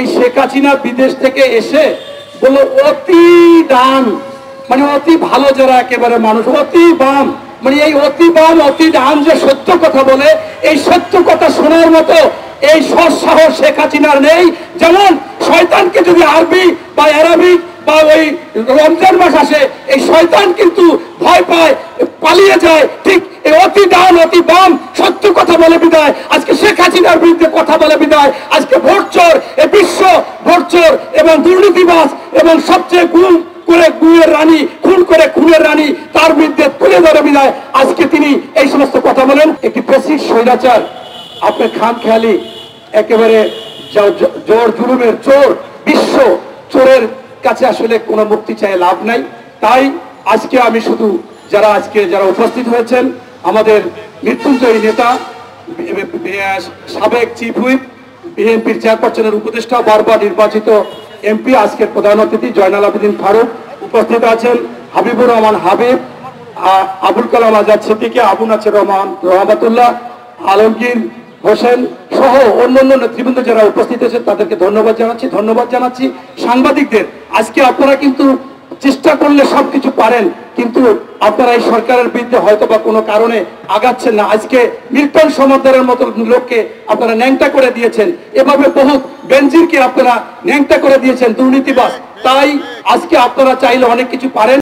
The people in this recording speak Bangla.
এই শেখ হাসিনা বিদেশ থেকে এসে বলল অতি ডান, মানে অতি ভালো যারা একেবারে মানুষ, অতি বাম, মানে এই অতি বাম অতি ডান যে সত্য কথা বলে, এই সত্য কথা শোনার মতো এই সৎসাহস শেখ হাসিনার নেই। যেমন শয়তানকে যদি আরবি বা আরবিক বা ওই রমজান মাস আসে, এই শয়তান কিন্তু ভয় পায়, পালিয়ে যায়, ঠিক এই অতি ডান অতি বাম সত্য কথা বলে বিদায় আজকে শেখ হাসিনার বিরুদ্ধে কথা বলে বিদায় আজকে ভোটচোর, এই বিশ্ব ভোটচোর এবং দুর্নীতিবাজ এবং সবচেয়ে গুম করে গুয়ের রানী, খুন করে খুনের রানী, তার বিরুদ্ধে তুলে ধরে বিদায় আজকে তিনি এই সমস্ত কথা বলেন। একটি ফ্যাসিস্ট স্বৈরাচার, আপনার খাম খেয়ালি একেবারে জোর জুলুমের চোর, বিশ্ব চোরের কাছে আসলে কোনো মুক্তি চাই লাভ নাই। তাই আজকে আমি শুধু যারা উপস্থিত হয়েছেন, আমাদের মৃত্যুঞ্জয়ী নেতা সাবেক চিফ হুইপ বিএনপির চেয়ারপারসনের উপদেষ্টা বারবার নির্বাচিত এমপি আজকের প্রধান অতিথি জয়নাল আবেদিন ফারুক উপস্থিত আছেন, হাবিবুর রহমান হাবিব, আবুল কালাম আজাদ সিদ্দিকী, আবু নাসির রহমান রহমাতুল্লাহ, আলমগীর হোসেন সহ অন্যান্য নেতৃবৃন্দ যারা উপস্থিত আছেন তাদেরকে ধন্যবাদ জানাচ্ছি। সাংবাদিকদের, আজকে আপনারা কিন্তু চেষ্টা করলে সবকিছু পারেন, কিন্তু আপনারা এই সরকারের বিরুদ্ধে হয়তো বা কোনো কারণে আগাচ্ছেন না। আজকে মিল্টন সমাদদারের মতো লোককে আপনারা ন্যাংটা করে দিয়েছেন, এভাবে বহু বেনজিরকে আপনারা ন্যাংটা করে দিয়েছেন, দুর্নীতিবাজ। তাই আজকে আপনারা চাইলে অনেক কিছু পারেন।